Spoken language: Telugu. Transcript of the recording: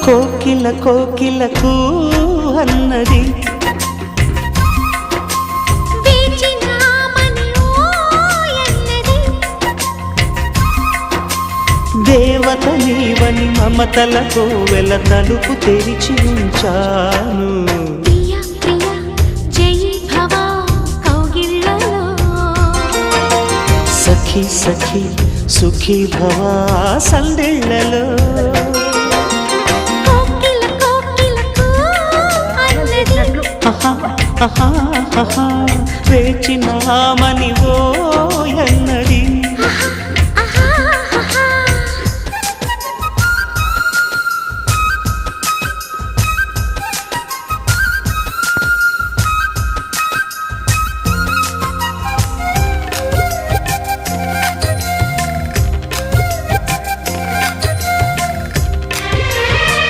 కోకిల కోకిలకు అన్నది దేవత నీవని మమతలతో వెల తలుపు తెరిచి ఉంచాను. సఖీ సఖీ సుఖీ భవా సందేళ్లలో వేచినామని ఓ